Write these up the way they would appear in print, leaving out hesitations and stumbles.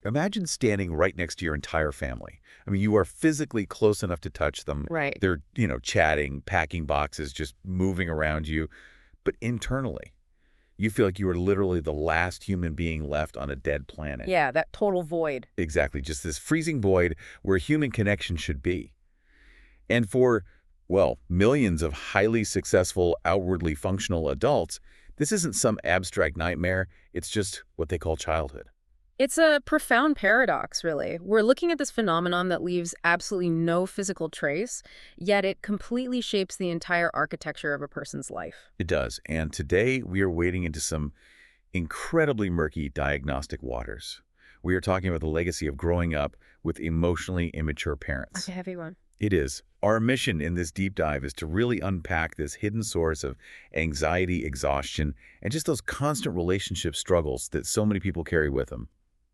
Imagine standing right next to your entire family. I mean, you are physically close enough to touch them. Right. They're, chatting, packing boxes, just moving around you. But internally, you feel like you are literally the last human being left on a dead planet. Yeah, that total void. Exactly, just this freezing void where human connection should be. And for, well, millions of highly successful, outwardly functional adults, this isn't some abstract nightmare. It's just what they call childhood. It's a profound paradox, really. We're looking at this phenomenon that leaves absolutely no physical trace, yet it completely shapes the entire architecture of a person's life. It does. And today we are wading into some incredibly murky diagnostic waters. We are talking about the legacy of growing up with emotionally immature parents. That's a heavy one. It is. Our mission in this deep dive is to really unpack this hidden source of anxiety, exhaustion, and just those constant relationship struggles that so many people carry with them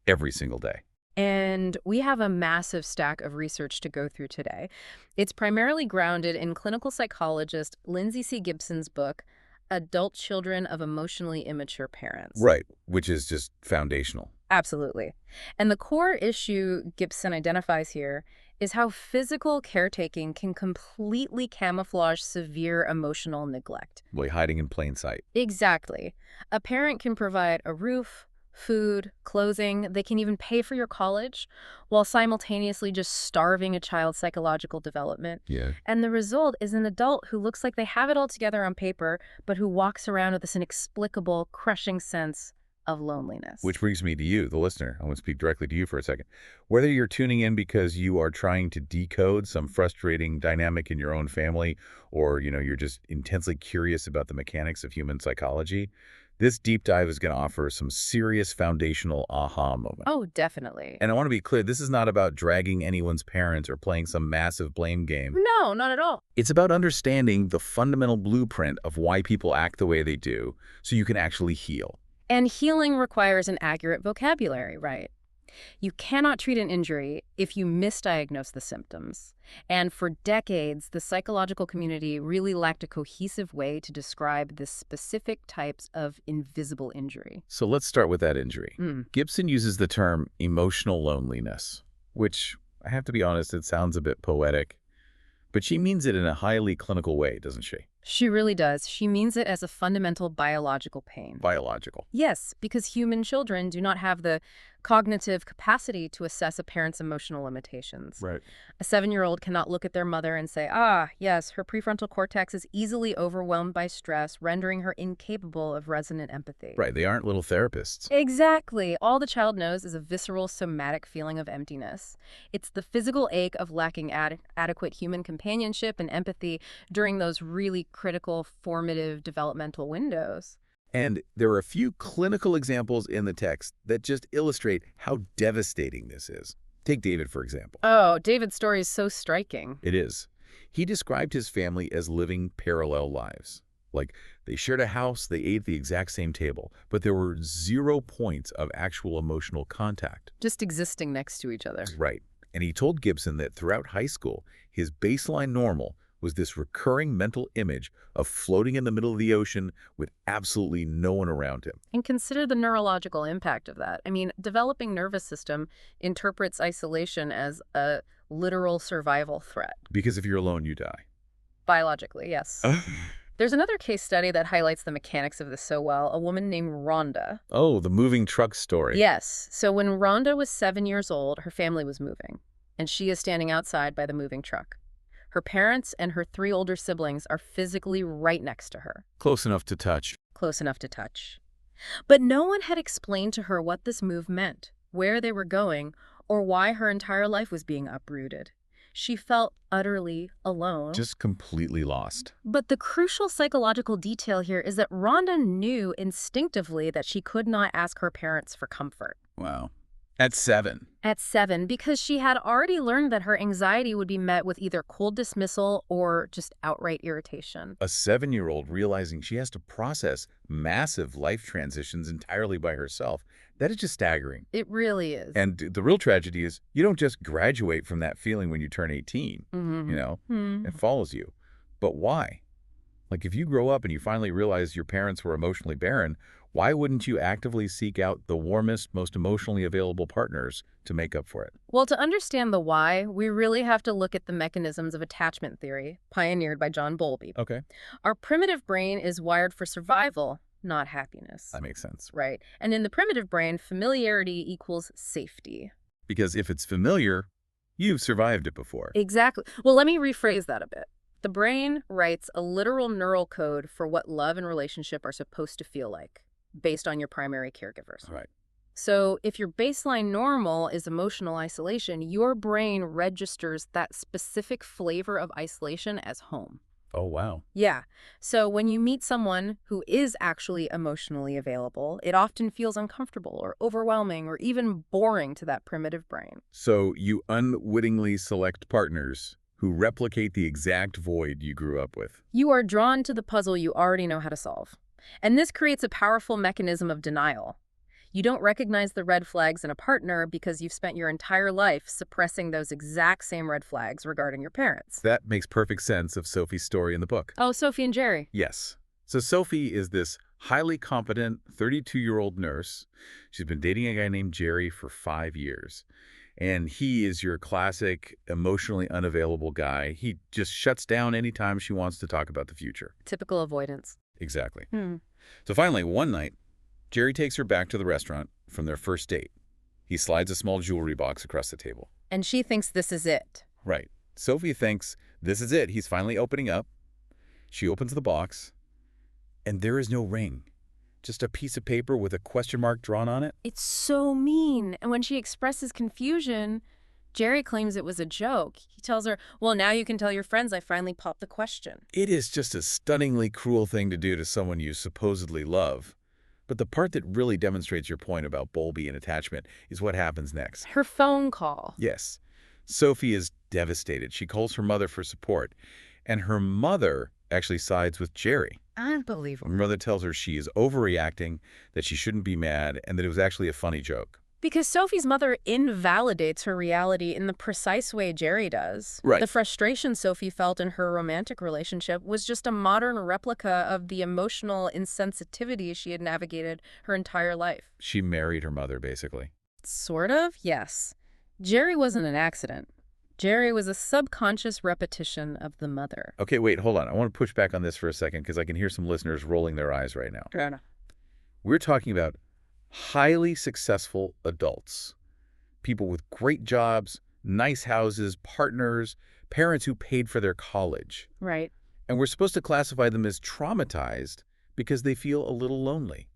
every single day. And we have a massive stack of research to go through today. It's primarily grounded in clinical psychologist Lindsay C. Gibson's book, Adult Children of Emotionally Immature Parents. Right, which is just foundational. Absolutely. And the core issue Gibson identifies here is how physical caretaking can completely camouflage severe emotional neglect. Boy, hiding in plain sight. Exactly. A parent can provide a roof, food, clothing, they can even pay for your college, while simultaneously just starving a child's psychological development. Yeah. And the result is an adult who looks like they have it all together on paper, but who walks around with this inexplicable, crushing sense of loneliness. Which brings me to you, the listener. I want to speak directly to you for a second. Whether you're tuning in because you are trying to decode some frustrating dynamic in your own family, or, you're just intensely curious about the mechanics of human psychology, this deep dive is going to offer some serious foundational aha moment. Oh, definitely. And I want to be clear, this is not about dragging anyone's parents or playing some massive blame game. No, not at all. It's about understanding the fundamental blueprint of why people act the way they do so you can actually heal. And healing requires an accurate vocabulary, right? You cannot treat an injury if you misdiagnose the symptoms. And for decades, the psychological community really lacked a cohesive way to describe the specific types of invisible injury. So let's start with that injury. Mm. Gibson uses the term emotional loneliness, which, I have to be honest, it sounds a bit poetic. But she means it in a highly clinical way, doesn't she? She really does. She means it as a fundamental biological pain. Biological. Yes, because human children do not have the cognitive capacity to assess a parent's emotional limitations. Right. A 7-year-old cannot look at their mother and say, yes, her prefrontal cortex is easily overwhelmed by stress, rendering her incapable of resonant empathy. Right, they aren't little therapists. Exactly. All the child knows is a visceral, somatic feeling of emptiness. It's the physical ache of lacking adequate human companionship and empathy during those really critical, formative developmental windows. And there are a few clinical examples in the text that just illustrate how devastating this is. Take David, for example. Oh, David's story is so striking. It is. He described his family as living parallel lives. Like, they shared a house, they ate at the exact same table, but there were 0 points of actual emotional contact. Just existing next to each other. Right. And he told Gibson that throughout high school, his baseline normal was this recurring mental image of floating in the middle of the ocean with absolutely no one around him. And consider the neurological impact of that. I mean, developing nervous system interprets isolation as a literal survival threat. Because if you're alone, you die. Biologically, yes. There's another case study that highlights the mechanics of this so well, a woman named Rhonda. Oh, the moving truck story. Yes. So when Rhonda was 7 years old, her family was moving, and she is standing outside by the moving truck. Her parents and her 3 older siblings are physically right next to her. Close enough to touch. Close enough to touch. But no one had explained to her what this move meant, where they were going, or why her entire life was being uprooted. She felt utterly alone. Just completely lost. But the crucial psychological detail here is that Rhonda knew instinctively that she could not ask her parents for comfort. Wow. At 7. At 7, because she had already learned that her anxiety would be met with either cold dismissal or just outright irritation. A 7-year-old realizing she has to process massive life transitions entirely by herself. That is just staggering. It really is. And the real tragedy is you don't just graduate from that feeling when you turn 18, It follows you. But why? Like, if you grow up and you finally realize your parents were emotionally barren, Why wouldn't you actively seek out the warmest, most emotionally available partners to make up for it? Well, to understand the why, we really have to look at the mechanisms of attachment theory, pioneered by John Bowlby. Okay, Our primitive brain is wired for survival, not happiness. that makes sense. Right. And in the primitive brain, familiarity equals safety. Because if it's familiar, you've survived it before. Exactly. Well, let me rephrase that a bit. The brain writes a literal neural code for what love and relationship are supposed to feel like, based on your primary caregivers. Right. So if your baseline normal is emotional isolation, your brain registers that specific flavor of isolation as home. Oh, wow. Yeah. So when you meet someone who is actually emotionally available, it often feels uncomfortable or overwhelming or even boring to that primitive brain. So you unwittingly select partners who replicate the exact void you grew up with. You are drawn to the puzzle you already know how to solve. And this creates a powerful mechanism of denial. You don't recognize the red flags in a partner because you've spent your entire life suppressing those exact same red flags regarding your parents. That makes perfect sense of Sophie's story in the book. Oh, Sophie and Jerry. Yes. So Sophie is this highly competent 32-year-old nurse. She's been dating a guy named Jerry for 5 years. And he is your classic emotionally unavailable guy. He just shuts down anytime she wants to talk about the future. Typical avoidance. Exactly. Hmm. So finally, one night, Jerry takes her back to the restaurant from their first date. He slides a small jewelry box across the table. And she thinks this is it. Right. Sophie thinks this is it. He's finally opening up. She opens the box, and there is no ring. Just a piece of paper with a question mark drawn on it. It's so mean. And when she expresses confusion, Jerry claims it was a joke. He tells her, well, now you can tell your friends I finally popped the question. It is just a stunningly cruel thing to do to someone you supposedly love. But the part that really demonstrates your point about Bowlby and attachment is what happens next. Her phone call. Yes. Sophie is devastated. She calls her mother for support. And her mother actually sides with Jerry. Unbelievable. Her mother tells her she is overreacting, that she shouldn't be mad, and that it was actually a funny joke. Because Sophie's mother invalidates her reality in the precise way Jerry does. Right. The frustration Sophie felt in her romantic relationship was just a modern replica of the emotional insensitivity she had navigated her entire life. She married her mother, basically. Sort of, yes. Jerry wasn't an accident. Jerry was a subconscious repetition of the mother. Okay, wait, hold on. I want to push back on this for a second because I can hear some listeners rolling their eyes right now. Fair enough. We're talking about highly successful adults, people with great jobs, nice houses, partners, parents who paid for their college. Right. And we're supposed to classify them as traumatized because they feel a little lonely.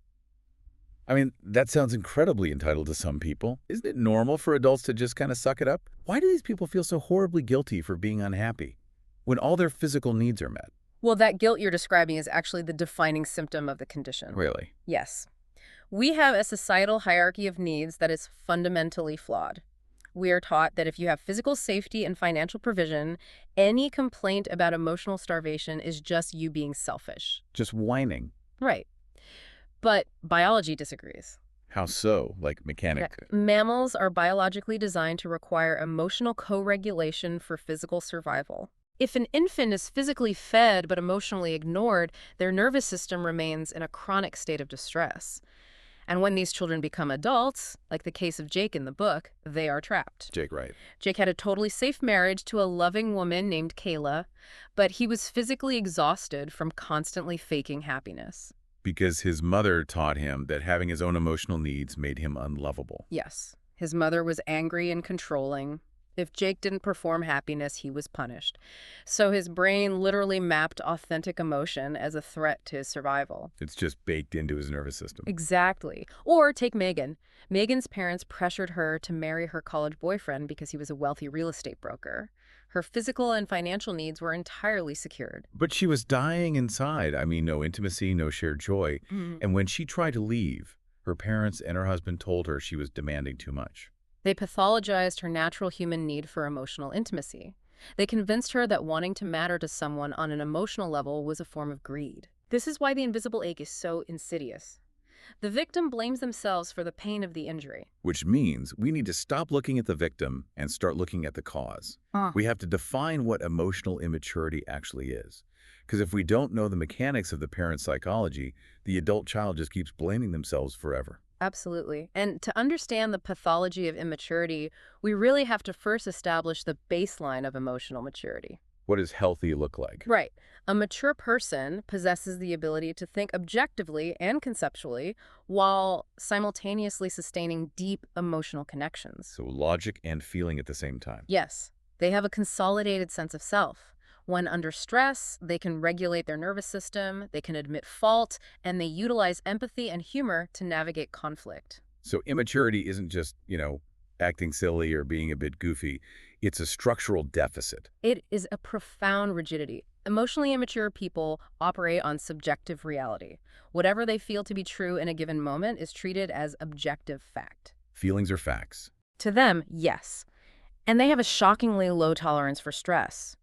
I mean, that sounds incredibly entitled to some people. Isn't it normal for adults to just kind of suck it up? Why do these people feel so horribly guilty for being unhappy when all their physical needs are met? Well, that guilt you're describing is actually the defining symptom of the condition. Really? Yes. We have a societal hierarchy of needs that is fundamentally flawed. We are taught that if you have physical safety and financial provision, any complaint about emotional starvation is just you being selfish. Just whining. Right. But biology disagrees. How so? Like mechanic? Mammals are biologically designed to require emotional co-regulation for physical survival. If an infant is physically fed but emotionally ignored, their nervous system remains in a chronic state of distress. And when these children become adults, like the case of Jake in the book, they are trapped. Jake, right. Jake had a totally safe marriage to a loving woman named Kayla, but he was physically exhausted from constantly faking happiness. Because his mother taught him that having his own emotional needs made him unlovable. Yes, his mother was angry and controlling. If Jake didn't perform happiness, he was punished. So his brain literally mapped authentic emotion as a threat to his survival. It's just baked into his nervous system. Exactly. Or take Megan. Megan's parents pressured her to marry her college boyfriend because he was a wealthy real estate broker. Her physical and financial needs were entirely secured. But she was dying inside. I mean, no intimacy, no shared joy. And when she tried to leave, her parents and her husband told her she was demanding too much. They pathologized her natural human need for emotional intimacy. They convinced her that wanting to matter to someone on an emotional level was a form of greed. This is why the invisible ache is so insidious. The victim blames themselves for the pain of the injury. Which means we need to stop looking at the victim and start looking at the cause. We have to define what emotional immaturity actually is. Because if we don't know the mechanics of the parent's psychology, the adult child just keeps blaming themselves forever. Absolutely. And to understand the pathology of immaturity, we really have to first establish the baseline of emotional maturity. What does healthy look like? Right. A mature person possesses the ability to think objectively and conceptually while simultaneously sustaining deep emotional connections. So logic and feeling at the same time. Yes, they have a consolidated sense of self. When under stress, they can regulate their nervous system, they can admit fault, and they utilize empathy and humor to navigate conflict. So immaturity isn't just, acting silly or being a bit goofy. It's a structural deficit. It is a profound rigidity. Emotionally immature people operate on subjective reality. Whatever they feel to be true in a given moment is treated as objective fact. Feelings are facts. To them, yes. And they have a shockingly low tolerance for stress.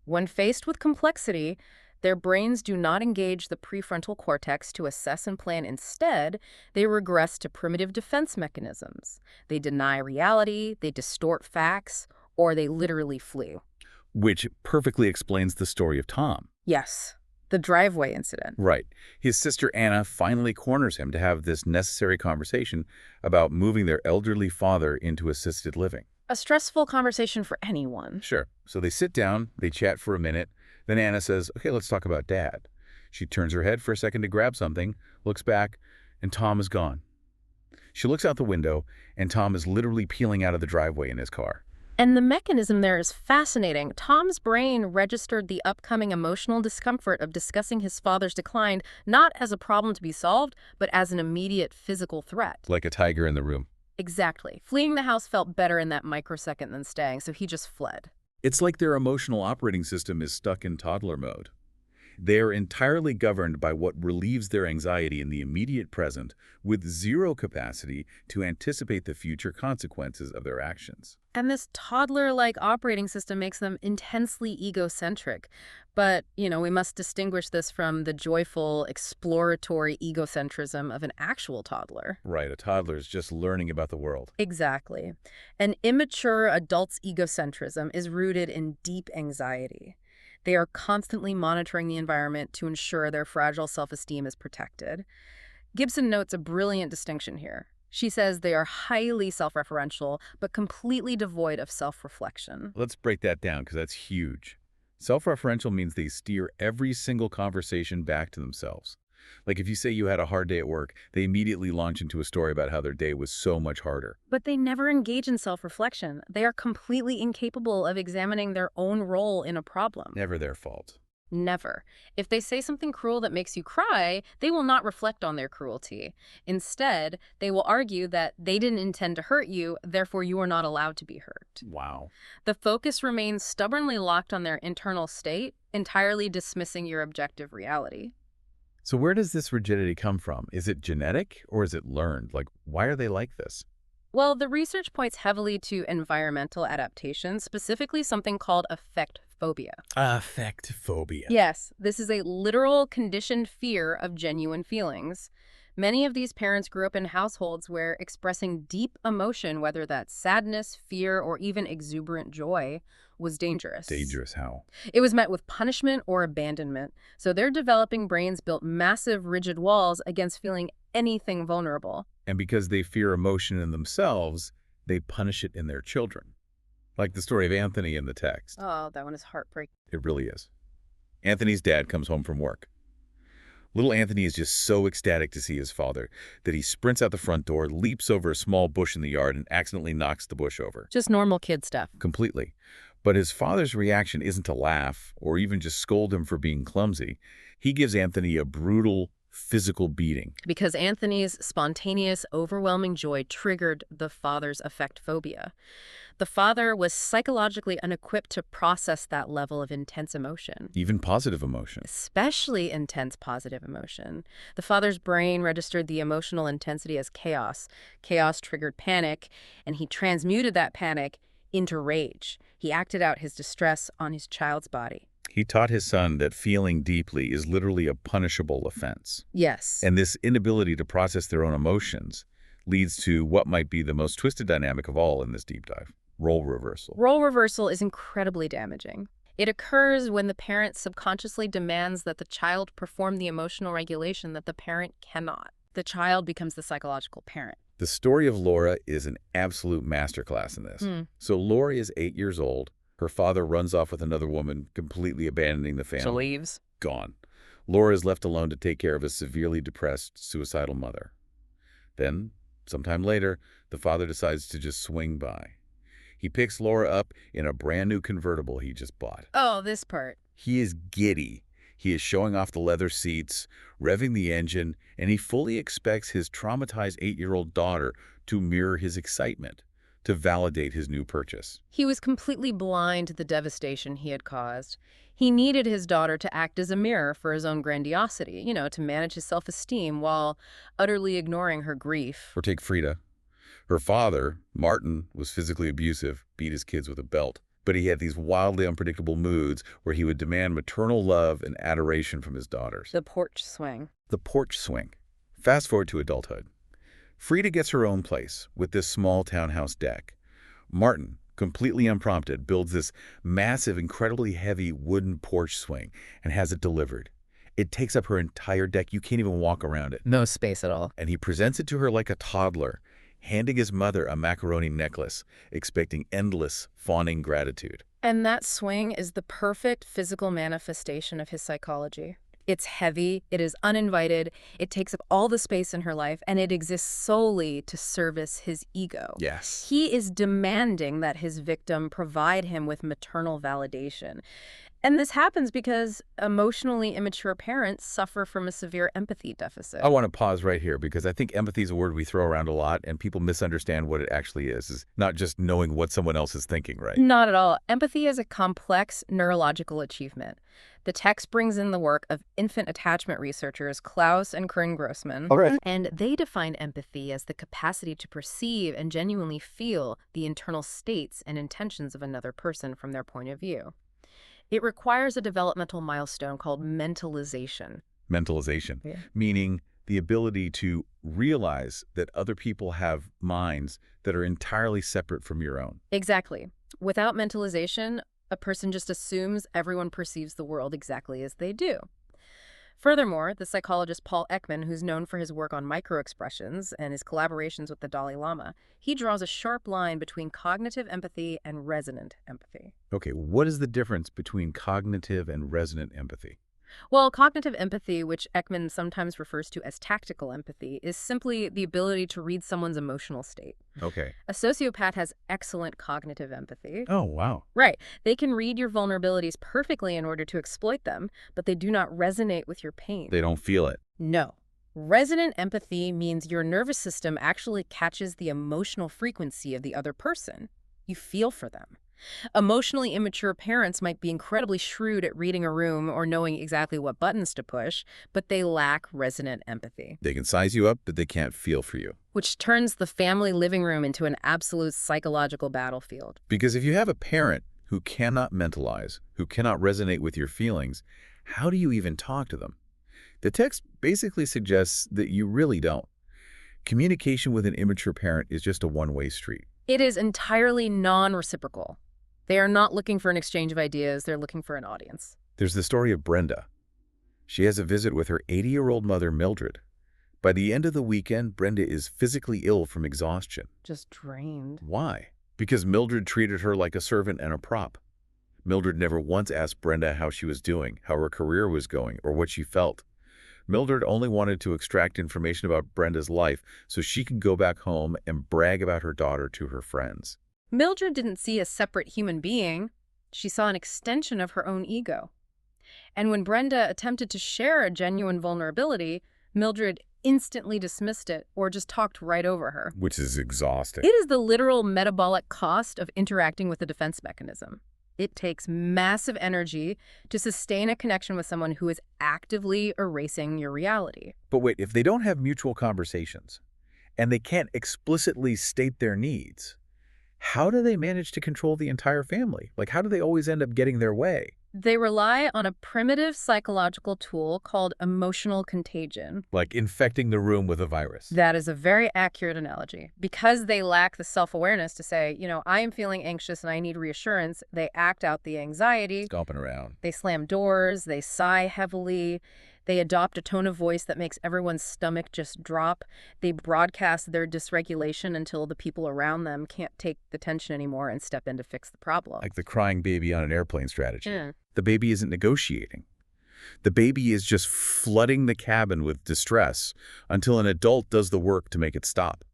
When faced with complexity, their brains do not engage the prefrontal cortex to assess and plan. Instead, they regress to primitive defense mechanisms. They deny reality, they distort facts, or they literally flee. Which perfectly explains the story of Tom. Yes, the driveway incident. Right. His sister Anna finally corners him to have this necessary conversation about moving their elderly father into assisted living. A stressful conversation for anyone. Sure. So they sit down, they chat for a minute, then Anna says, okay, let's talk about Dad. She turns her head for a second to grab something, looks back, and Tom is gone. She looks out the window, and Tom is literally peeling out of the driveway in his car. And the mechanism there is fascinating. Tom's brain registered the upcoming emotional discomfort of discussing his father's decline not as a problem to be solved, but as an immediate physical threat. Like a tiger in the room. Exactly. Fleeing the house felt better in that microsecond than staying, so he just fled. It's like their emotional operating system is stuck in toddler mode. They are entirely governed by what relieves their anxiety in the immediate present, with zero capacity to anticipate the future consequences of their actions. And this toddler-like operating system makes them intensely egocentric. But, we must distinguish this from the joyful, exploratory egocentrism of an actual toddler. Right, a toddler is just learning about the world. Exactly. An immature adult's egocentrism is rooted in deep anxiety. They are constantly monitoring the environment to ensure their fragile self-esteem is protected. Gibson notes a brilliant distinction here. She says they are highly self-referential, but completely devoid of self-reflection. Let's break that down because that's huge. Self-referential means they steer every single conversation back to themselves. Like if you say you had a hard day at work, they immediately launch into a story about how their day was so much harder. But they never engage in self-reflection. They are completely incapable of examining their own role in a problem. Never their fault. Never. If they say something cruel that makes you cry, they will not reflect on their cruelty. Instead, they will argue that they didn't intend to hurt you, therefore you are not allowed to be hurt. Wow. The focus remains stubbornly locked on their internal state, entirely dismissing your objective reality. So where does this rigidity come from? Is it genetic or is it learned? Like, why are they like this? Well, the research points heavily to environmental adaptation, specifically something called affect phobia. Affect phobia. Yes, this is a literal conditioned fear of genuine feelings. Many of these parents grew up in households where expressing deep emotion, whether that's sadness, fear, or even exuberant joy, was dangerous. Dangerous how? It was met with punishment or abandonment. So their developing brains built massive, rigid walls against feeling anything vulnerable. And because they fear emotion in themselves, they punish it in their children. Like the story of Anthony in the text. Oh, that one is heartbreaking. It really is. Anthony's dad comes home from work. Little Anthony is just so ecstatic to see his father that he sprints out the front door, leaps over a small bush in the yard, and accidentally knocks the bush over. Just normal kid stuff. Completely. But his father's reaction isn't to laugh or even just scold him for being clumsy. He gives Anthony a brutal physical beating. Because Anthony's spontaneous, overwhelming joy triggered the father's affect phobia. The father was psychologically unequipped to process that level of intense emotion. Even positive emotion. Especially intense positive emotion. The father's brain registered the emotional intensity as chaos. Chaos triggered panic, and he transmuted that panic into rage. He acted out his distress on his child's body. He taught his son that feeling deeply is literally a punishable offense. Yes. And this inability to process their own emotions leads to what might be the most twisted dynamic of all in this deep dive. Role reversal. Role reversal is incredibly damaging. It occurs when the parent subconsciously demands that the child perform the emotional regulation that the parent cannot. The child becomes the psychological parent. The story of Laura is an absolute masterclass in this. Hmm. So Laura is 8 years old. Her father runs off with another woman, completely abandoning the She family. leaves. Gone. Laura is left alone to take care of a severely depressed, suicidal mother. Then, sometime later, the father decides to just swing by. He picks Laura up in a brand new convertible he just bought. Oh, this part. He is giddy. He is showing off the leather seats, revving the engine, and he fully expects his traumatized 8-year-old daughter to mirror his excitement, to validate his new purchase. He was completely blind to the devastation he had caused. He needed his daughter to act as a mirror for his own grandiosity, to manage his self-esteem while utterly ignoring her grief. Or take Frida. Her father, Martin, was physically abusive, beat his kids with a belt. But he had these wildly unpredictable moods where he would demand maternal love and adoration from his daughters. The porch swing. The porch swing. Fast forward to adulthood. Frida gets her own place with this small townhouse deck. Martin, completely unprompted, builds this massive, incredibly heavy wooden porch swing and has it delivered. It takes up her entire deck. You can't even walk around it. No space at all. And he presents it to her like a toddler, handing his mother a macaroni necklace, expecting endless, fawning gratitude. And that swing is the perfect physical manifestation of his psychology. It's heavy, it is uninvited, it takes up all the space in her life, and it exists solely to service his ego. Yes. He is demanding that his victim provide him with maternal validation. And this happens because emotionally immature parents suffer from a severe empathy deficit. I want to pause right here because I think empathy is a word we throw around a lot and people misunderstand what it actually is. It's not just knowing what someone else is thinking, right? Not at all. Empathy is a complex neurological achievement. The text brings in the work of infant attachment researchers Klaus and Kern Grossman. All right. And they define empathy as the capacity to perceive and genuinely feel the internal states and intentions of another person from their point of view. It requires a developmental milestone called mentalization. Mentalization, Yeah. meaning the ability to realize that other people have minds that are entirely separate from your own. Exactly. Without mentalization, a person just assumes everyone perceives the world exactly as they do. Furthermore, the psychologist Paul Ekman, who's known for his work on microexpressions and his collaborations with the Dalai Lama, he draws a sharp line between cognitive empathy and resonant empathy. Okay, what is the difference between cognitive and resonant empathy? Well, cognitive empathy, which Ekman sometimes refers to as tactical empathy, is simply the ability to read someone's emotional state. Okay. A sociopath has excellent cognitive empathy. Oh, wow. Right. They can read your vulnerabilities perfectly in order to exploit them, but they do not resonate with your pain. They don't feel it. No. Resonant empathy means your nervous system actually catches the emotional frequency of the other person. You feel for them. Emotionally immature parents might be incredibly shrewd at reading a room or knowing exactly what buttons to push, but they lack resonant empathy, They can size you up, but they can't feel for you. which turns the family living room into an absolute psychological battlefield. Because if you have a parent who cannot mentalize, who cannot resonate with your feelings, how do you even talk to them? The text basically suggests that you really don't. Communication with an immature parent is just a one-way street. It is entirely non-reciprocal. They are not looking for an exchange of ideas, they're looking for an audience. There's the story of Brenda. She has a visit with her 80-year-old mother, Mildred. By the end of the weekend, Brenda is physically ill from exhaustion. Just drained. Why? Because Mildred treated her like a servant and a prop. Mildred never once asked Brenda how she was doing, how her career was going, or what she felt. Mildred only wanted to extract information about Brenda's life so she could go back home and brag about her daughter to her friends. Mildred didn't see a separate human being. She saw an extension of her own ego. And when Brenda attempted to share a genuine vulnerability, Mildred instantly dismissed it or just talked right over her. Which is exhausting. It is the literal metabolic cost of interacting with a defense mechanism. It takes massive energy to sustain a connection with someone who is actively erasing your reality. But wait, if they don't have mutual conversations and they can't explicitly state their needs, how do they manage to control the entire family? Like, how do they always end up getting their way? They rely on a primitive psychological tool called emotional contagion. Like infecting the room with a virus. That is a very accurate analogy. Because they lack the self-awareness to say, I am feeling anxious and I need reassurance, they act out the anxiety. Stomping around. They slam doors, they sigh heavily, they adopt a tone of voice that makes everyone's stomach just drop. They broadcast their dysregulation until the people around them can't take the tension anymore and step in to fix the problem. Like the crying baby on an airplane strategy. Yeah. The baby isn't negotiating. The baby is just flooding the cabin with distress until an adult does the work to make it stop.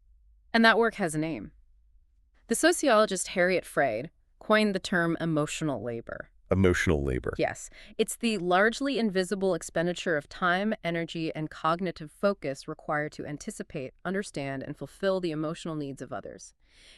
And that work has a name. The sociologist Harriet Freyd coined the term emotional labor. Emotional labor. Yes, it's the largely invisible expenditure of time, energy, and cognitive focus required to anticipate, understand, and fulfill the emotional needs of others.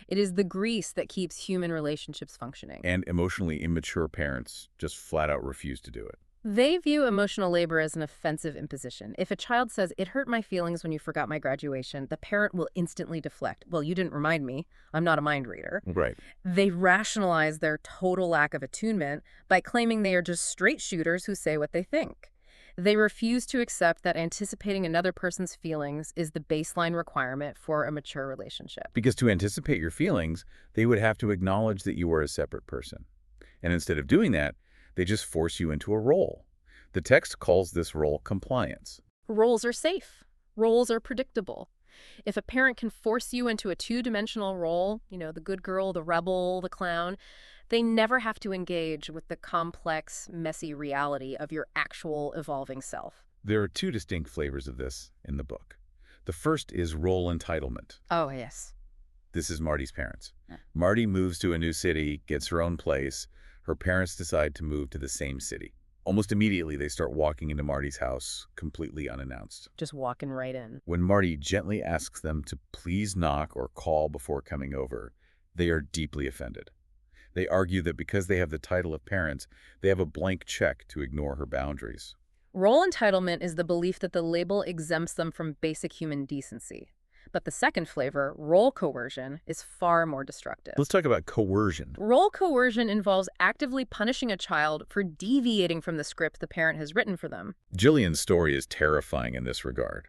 It is the grease that keeps human relationships functioning. And emotionally immature parents just flat out refuse to do it. They view emotional labor as an offensive imposition. If a child says, "It hurt my feelings when you forgot my graduation," the parent will instantly deflect. "Well, you didn't remind me. I'm not a mind reader." Right. They rationalize their total lack of attunement by claiming they are just straight shooters who say what they think. They refuse to accept that anticipating another person's feelings is the baseline requirement for a mature relationship. Because to anticipate your feelings, they would have to acknowledge that you are a separate person. And instead of doing that, they just force you into a role. The text calls this role compliance. Roles are safe. Roles are predictable. If a parent can force you into a two-dimensional role, the good girl, the rebel, the clown, they never have to engage with the complex, messy reality of your actual evolving self. There are two distinct flavors of this in the book. The first is role entitlement. Oh, yes. This is Marty's parents. Yeah. Marty moves to a new city, gets her own place. Her parents decide to move to the same city. Almost immediately, they start walking into Marty's house, completely unannounced. Just walking right in. When Marty gently asks them to please knock or call before coming over, they are deeply offended. They argue that because they have the title of parents, they have a blank check to ignore her boundaries. Role entitlement is the belief that the label exempts them from basic human decency. But the second flavor, role coercion, is far more destructive. Let's talk about coercion. Role coercion involves actively punishing a child for deviating from the script the parent has written for them. Jillian's story is terrifying in this regard.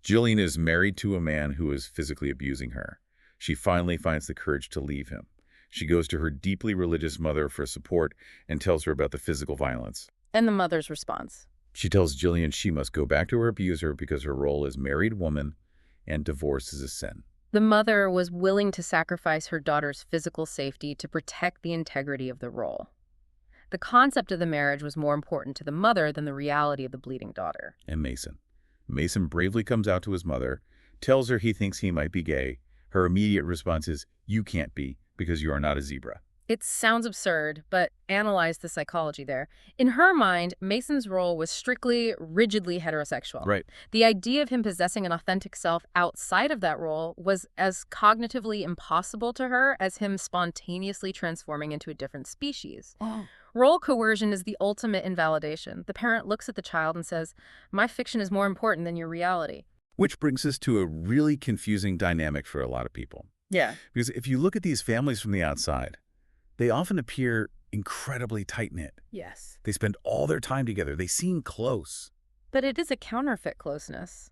Jillian is married to a man who is physically abusing her. She finally finds the courage to leave him. She goes to her deeply religious mother for support and tells her about the physical violence. And the mother's response? She tells Jillian she must go back to her abuser because her role as married woman and divorce is a sin. The mother was willing to sacrifice her daughter's physical safety to protect the integrity of the role. The concept of the marriage was more important to the mother than the reality of the bleeding daughter. And Mason. Mason bravely comes out to his mother, tells her he thinks he might be gay. Her immediate response is, "You can't be, because you are not a zebra." It sounds absurd, but analyze the psychology there. In her mind, Mason's role was strictly, rigidly heterosexual. Right. The idea of him possessing an authentic self outside of that role was as cognitively impossible to her as him spontaneously transforming into a different species. Oh. Role coercion is the ultimate invalidation. The parent looks at the child and says, "My fiction is more important than your reality." Which brings us to a really confusing dynamic for a lot of people. Yeah. Because if you look at these families from the outside, they often appear incredibly tight-knit. Yes. They spend all their time together. They seem close. But it is a counterfeit closeness.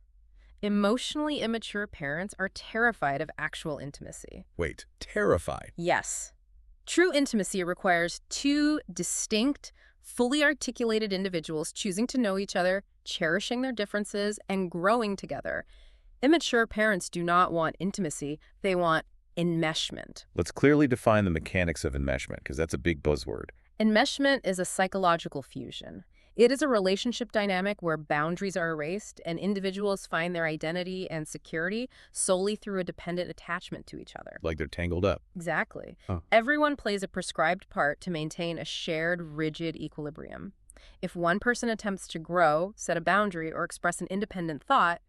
Emotionally immature parents are terrified of actual intimacy. Wait, terrified. Yes. True intimacy requires two distinct, fully articulated individuals choosing to know each other, cherishing their differences, and growing together. Immature parents do not want intimacy. They want enmeshment. Let's clearly define the mechanics of enmeshment, because that's a big buzzword. Enmeshment is a psychological fusion. It is a relationship dynamic where boundaries are erased and individuals find their identity and security solely through a dependent attachment to each other. Like they're tangled up. Exactly. Huh. Everyone plays a prescribed part to maintain a shared, rigid equilibrium. If one person attempts to grow, set a boundary, or express an independent thought,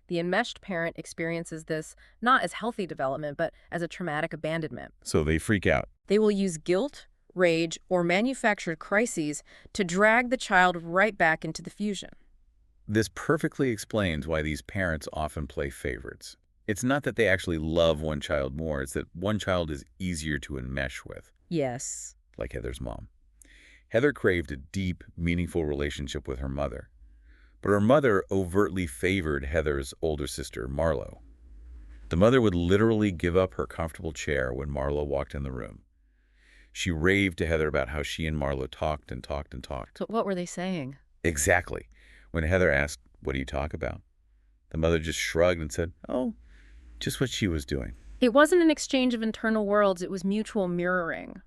the enmeshed parent experiences this not as healthy development, but as a traumatic abandonment. So they freak out. They will use guilt, rage, or manufactured crises to drag the child right back into the fusion. This perfectly explains why these parents often play favorites. It's not that they actually love one child more, it's that one child is easier to enmesh with, Yes. like Heather's mom. Heather craved a deep, meaningful relationship with her mother. But her mother overtly favored Heather's older sister, Marlo. The mother would literally give up her comfortable chair when Marlo walked in the room. She raved to Heather about how she and Marlo talked and talked and talked. But what were they saying? Exactly. When Heather asked, "What do you talk about?" the mother just shrugged and said, "Oh, just what she was doing." It wasn't an exchange of internal worlds, it was mutual mirroring.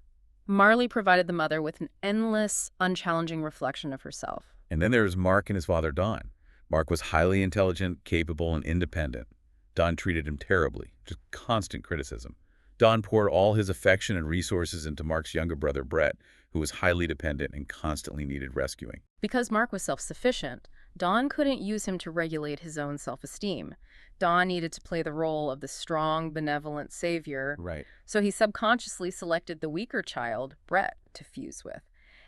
Marley provided the mother with an endless, unchallenging reflection of herself. And then there was Mark and his father, Don. Mark was highly intelligent, capable, and independent. Don treated him terribly, just constant criticism. Don poured all his affection and resources into Mark's younger brother, Brett, who was highly dependent and constantly needed rescuing. Because Mark was self-sufficient, Don couldn't use him to regulate his own self-esteem. Don needed to play the role of the strong, benevolent savior, Right. so he subconsciously selected the weaker child, Brett, to fuse with.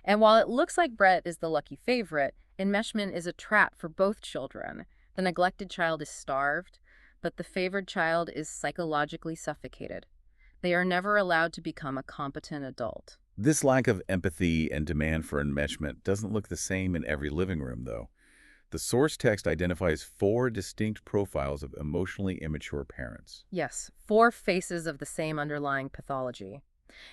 And while it looks like Brett is the lucky favorite, enmeshment is a trap for both children. The neglected child is starved, but the favored child is psychologically suffocated. They are never allowed to become a competent adult. This lack of empathy and demand for enmeshment doesn't look the same in every living room, though. The source text identifies 4 distinct profiles of emotionally immature parents. Yes, 4 faces of the same underlying pathology.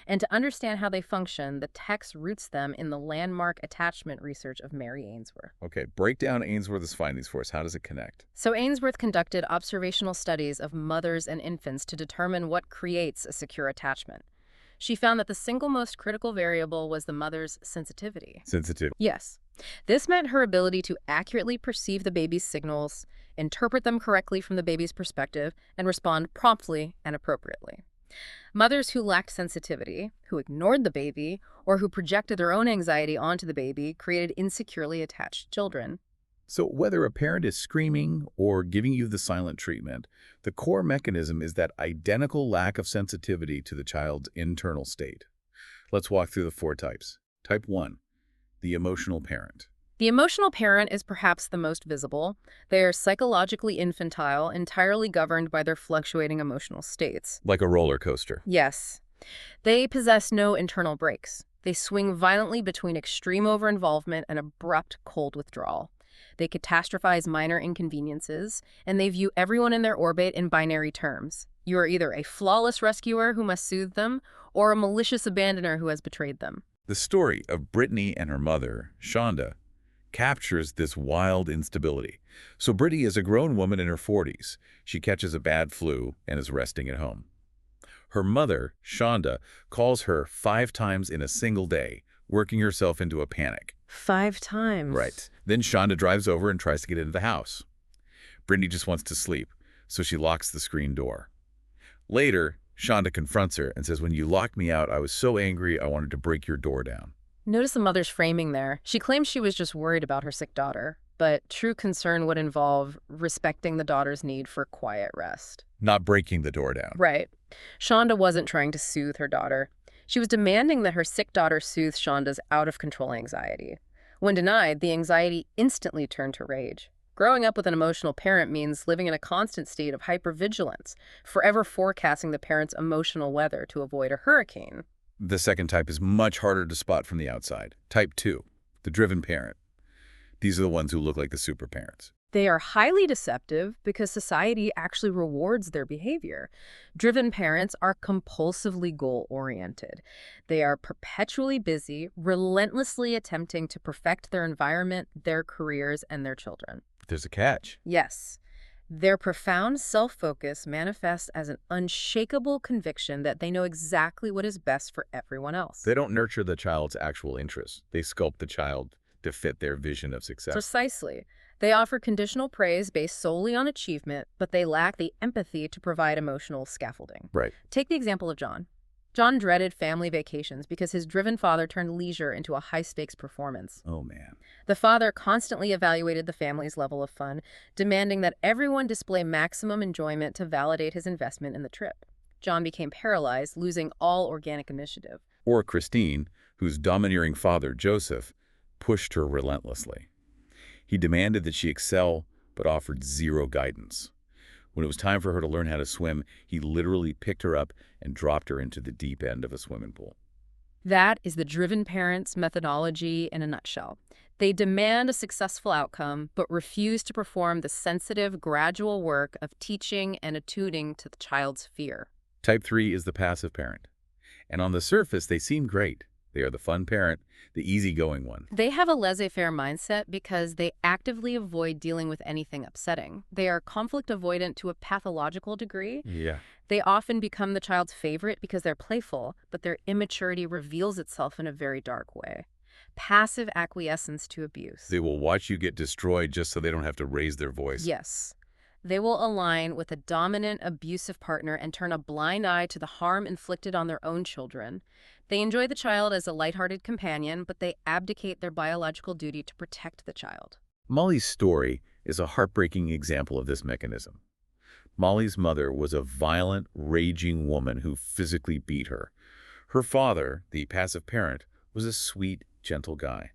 And to understand how they function, the text roots them in the landmark attachment research of Mary Ainsworth. Okay, break down Ainsworth's findings for us. How does it connect? So Ainsworth conducted observational studies of mothers and infants to determine what creates a secure attachment. She found that the single most critical variable was the mother's sensitivity. Sensitive. Yes. This meant her ability to accurately perceive the baby's signals, interpret them correctly from the baby's perspective, and respond promptly and appropriately. Mothers who lacked sensitivity, who ignored the baby, or who projected their own anxiety onto the baby created insecurely attached children. So whether a parent is screaming or giving you the silent treatment, the core mechanism is that identical lack of sensitivity to the child's internal state. Let's walk through the 4 types. Type 1, the emotional parent. The emotional parent is perhaps the most visible. They are psychologically infantile, entirely governed by their fluctuating emotional states. Like a roller coaster. Yes. They possess no internal brakes. They swing violently between extreme over-involvement and abrupt cold withdrawal. They catastrophize minor inconveniences, and they view everyone in their orbit in binary terms. You are either a flawless rescuer who must soothe them, or a malicious abandoner who has betrayed them. The story of Brittany and her mother, Shonda, captures this wild instability. So Brittany is a grown woman in her 40s. She catches a bad flu and is resting at home. Her mother, Shonda, calls her 5 times in a single day, working herself into a panic. 5 times. Right. Then Shonda drives over and tries to get into the house. Brittany just wants to sleep, so she locks the screen door. Later, Shonda confronts her and says, "When you locked me out, I was so angry I wanted to break your door down." Notice the mother's framing there. She claims she was just worried about her sick daughter, but true concern would involve respecting the daughter's need for quiet rest. Not breaking the door down. Right. Shonda wasn't trying to soothe her daughter. She was demanding that her sick daughter soothe Shonda's out-of-control anxiety. When denied, the anxiety instantly turned to rage. Growing up with an emotional parent means living in a constant state of hypervigilance, forever forecasting the parent's emotional weather to avoid a hurricane. The second type is much harder to spot from the outside. Type 2, the driven parent. These are the ones who look like the super parents. They are highly deceptive because society actually rewards their behavior. Driven parents are compulsively goal-oriented. They are perpetually busy, relentlessly attempting to perfect their environment, their careers, and their children. There's a catch. Yes. Their profound self-focus manifests as an unshakable conviction that they know exactly what is best for everyone else. They don't nurture the child's actual interests. They sculpt the child to fit their vision of success. Precisely. They offer conditional praise based solely on achievement, but they lack the empathy to provide emotional scaffolding. Right. Take the example of John. John dreaded family vacations because his driven father turned leisure into a high-stakes performance. Oh, man. The father constantly evaluated the family's level of fun, demanding that everyone display maximum enjoyment to validate his investment in the trip. John became paralyzed, losing all organic initiative. Or Christine, whose domineering father, Joseph, pushed her relentlessly. He demanded that she excel, but offered zero guidance. When it was time for her to learn how to swim, he literally picked her up and dropped her into the deep end of a swimming pool. That is the driven parents methodology in a nutshell. They demand a successful outcome, but refuse to perform the sensitive, gradual work of teaching and attuning to the child's fear. Type 3 is the passive parent. And on the surface, they seem great. They are the fun parent, the easygoing one. They have a laissez-faire mindset because they actively avoid dealing with anything upsetting. They are conflict avoidant to a pathological degree. Yeah. They often become the child's favorite because they're playful, but their immaturity reveals itself in a very dark way. Passive acquiescence to abuse. They will watch you get destroyed just so they don't have to raise their voice. Yes. They will align with a dominant, abusive partner and turn a blind eye to the harm inflicted on their own children. They enjoy the child as a lighthearted companion, but they abdicate their biological duty to protect the child. Molly's story is a heartbreaking example of this mechanism. Molly's mother was a violent, raging woman who physically beat her. Her father, the passive parent, was a sweet, gentle guy.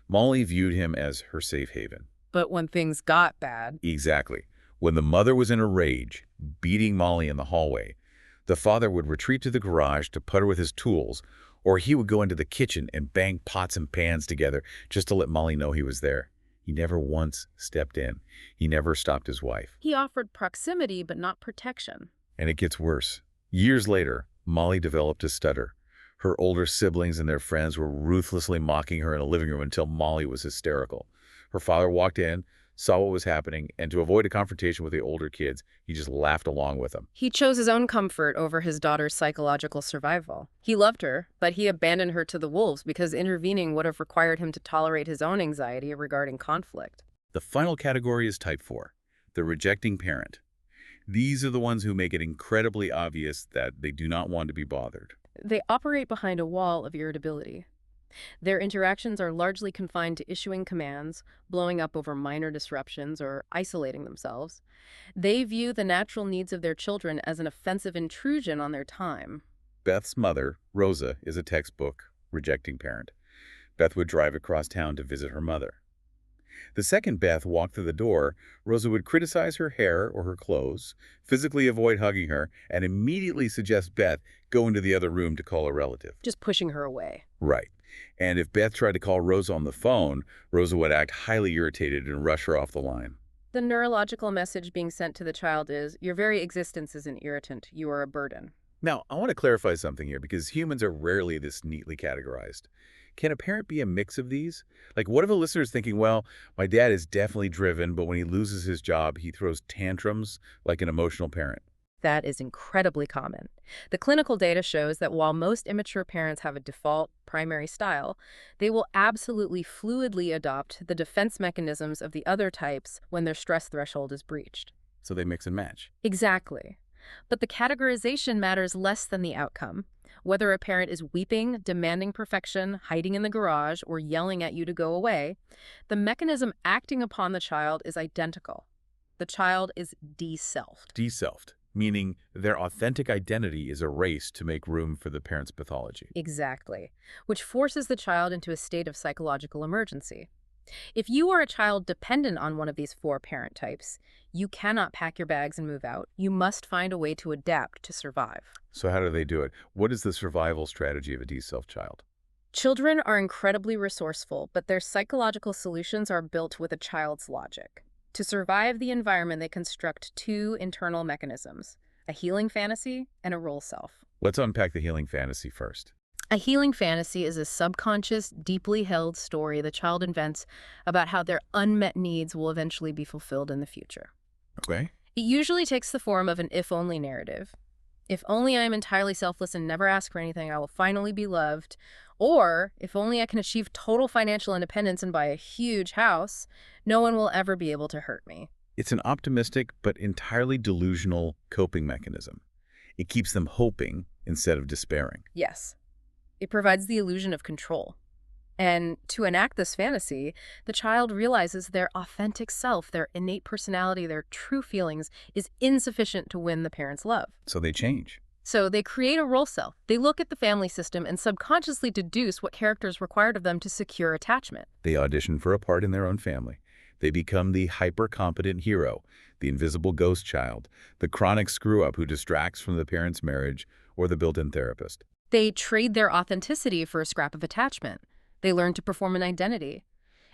Molly viewed him as her safe haven. But when things got bad, Exactly. When the mother was in a rage, beating Molly in the hallway, the father would retreat to the garage to putter with his tools, or he would go into the kitchen and bang pots and pans together just to let Molly know he was there. He never once stepped in. He never stopped his wife. he offered proximity but not protection. And it gets worse. Years later, Molly developed a stutter. Her older siblings and their friends were ruthlessly mocking her in a living room until Molly was hysterical. Her father walked in, saw what was happening, and to avoid a confrontation with the older kids, he just laughed along with them. He chose his own comfort over his daughter's psychological survival. He loved her, but he abandoned her to the wolves because intervening would have required him to tolerate his own anxiety regarding conflict. The final category is type 4, the rejecting parent. These are the ones who make it incredibly obvious that they do not want to be bothered. They operate behind a wall of irritability. Their interactions are largely confined to issuing commands, blowing up over minor disruptions, or isolating themselves. They view the natural needs of their children as an offensive intrusion on their time. Beth's mother, Rosa, is a textbook rejecting parent. Beth would drive across town to visit her mother. The second Beth walked through the door, Rosa would criticize her hair or her clothes, physically avoid hugging her, and immediately suggest Beth go into the other room to call a relative. Just pushing her away. Right. And if Beth tried to call Rosa on the phone, Rosa would act highly irritated and rush her off the line. The neurological message being sent to the child is, your very existence is an irritant. You are a burden. Now, I want to clarify something here because humans are rarely this neatly categorized. Can a parent be a mix of these? Like, what if a listener is thinking, well, my dad is definitely driven, but when he loses his job, he throws tantrums like an emotional parent? That is incredibly common. The clinical data shows that while most immature parents have a default primary style, they will absolutely fluidly adopt the defense mechanisms of the other types when their stress threshold is breached. So they mix and match. Exactly. But the categorization matters less than the outcome. Whether a parent is weeping, demanding perfection, hiding in the garage, or yelling at you to go away, the mechanism acting upon the child is identical. The child is de-selfed. De-selfed, meaning their authentic identity is erased to make room for the parent's pathology. Exactly. Which forces the child into a state of psychological emergency. If you are a child dependent on one of these 4 parent types, you cannot pack your bags and move out. You must find a way to adapt to survive. So how do they do it? What is the survival strategy of a de-self child? Children are incredibly resourceful, but their psychological solutions are built with a child's logic. To survive the environment, they construct 2 internal mechanisms, a healing fantasy and a role self. Let's unpack the healing fantasy first. A healing fantasy is a subconscious, deeply held story the child invents about how their unmet needs will eventually be fulfilled in the future. Okay. It usually takes the form of an if-only narrative. If only I am entirely selfless and never ask for anything, I will finally be loved. Or, if only I can achieve total financial independence and buy a huge house, no one will ever be able to hurt me. It's an optimistic but entirely delusional coping mechanism. It keeps them hoping instead of despairing. Yes. It provides the illusion of control. And to enact this fantasy, the child realizes their authentic self, their innate personality, their true feelings is insufficient to win the parent's love. So they change. So they create a role self. They look at the family system and subconsciously deduce what characters required of them to secure attachment. They audition for a part in their own family. They become the hyper-competent hero, the invisible ghost child, the chronic screw-up who distracts from the parent's marriage, or the built-in therapist. They trade their authenticity for a scrap of attachment. They learn to perform an identity.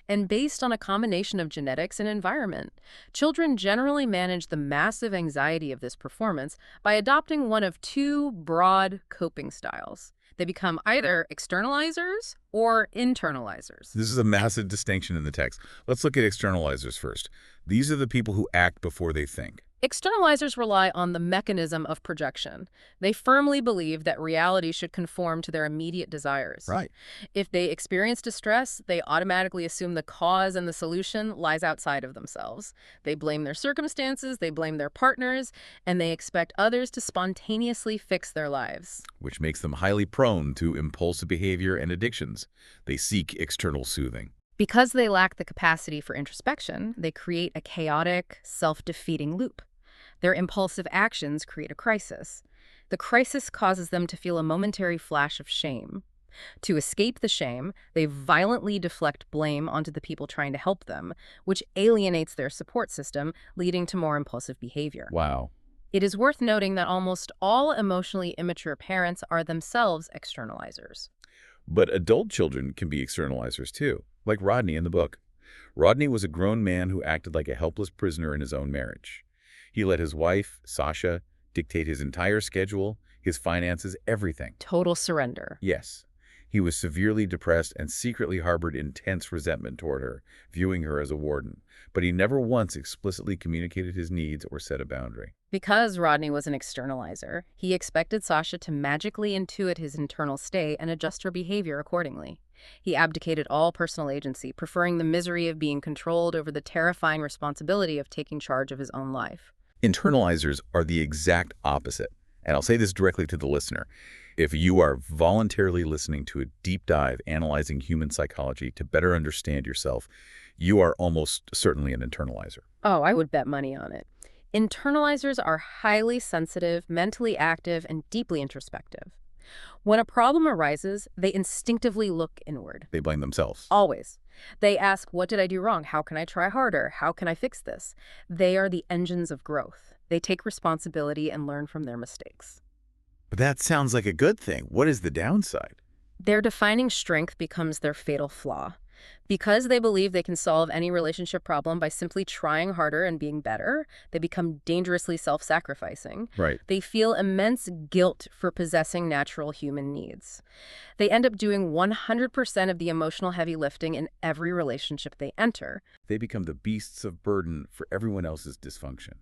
And based on a combination of genetics and environment, children generally manage the massive anxiety of this performance by adopting one of two broad coping styles. They become either externalizers or internalizers. This is a massive distinction in the text. Let's look at externalizers first. These are the people who act before they think. Externalizers rely on the mechanism of projection. They firmly believe that reality should conform to their immediate desires. Right. If they experience distress, they automatically assume the cause and the solution lies outside of themselves. They blame their circumstances, they blame their partners, and they expect others to spontaneously fix their lives. Which makes them highly prone to impulsive behavior and addictions. They seek external soothing. Because they lack the capacity for introspection, they create a chaotic, self-defeating loop. Their impulsive actions create a crisis. The crisis causes them to feel a momentary flash of shame. To escape the shame, they violently deflect blame onto the people trying to help them, which alienates their support system, leading to more impulsive behavior. Wow. It is worth noting that almost all emotionally immature parents are themselves externalizers. But adult children can be externalizers too, like Rodney in the book. Rodney was a grown man who acted like a helpless prisoner in his own marriage. He let his wife, Sasha, dictate his entire schedule, his finances, everything. Total surrender. Yes. He was severely depressed and secretly harbored intense resentment toward her, viewing her as a warden. But he never once explicitly communicated his needs or set a boundary. Because Rodney was an externalizer, he expected Sasha to magically intuit his internal state and adjust her behavior accordingly. He abdicated all personal agency, preferring the misery of being controlled over the terrifying responsibility of taking charge of his own life. Internalizers are the exact opposite. And I'll say this directly to the listener. If you are voluntarily listening to a deep dive analyzing human psychology to better understand yourself, you are almost certainly an internalizer. Oh, I would bet money on it. Internalizers are highly sensitive, mentally active, and deeply introspective. When a problem arises, they instinctively look inward. They blame themselves. Always. They ask, what did I do wrong? How can I try harder? How can I fix this? They are the engines of growth. They take responsibility and learn from their mistakes. But that sounds like a good thing. What is the downside? Their defining strength becomes their fatal flaw. Because they believe they can solve any relationship problem by simply trying harder and being better, they become dangerously self-sacrificing. Right. They feel immense guilt for possessing natural human needs. They end up doing 100% of the emotional heavy lifting in every relationship they enter. They become the beasts of burden for everyone else's dysfunction.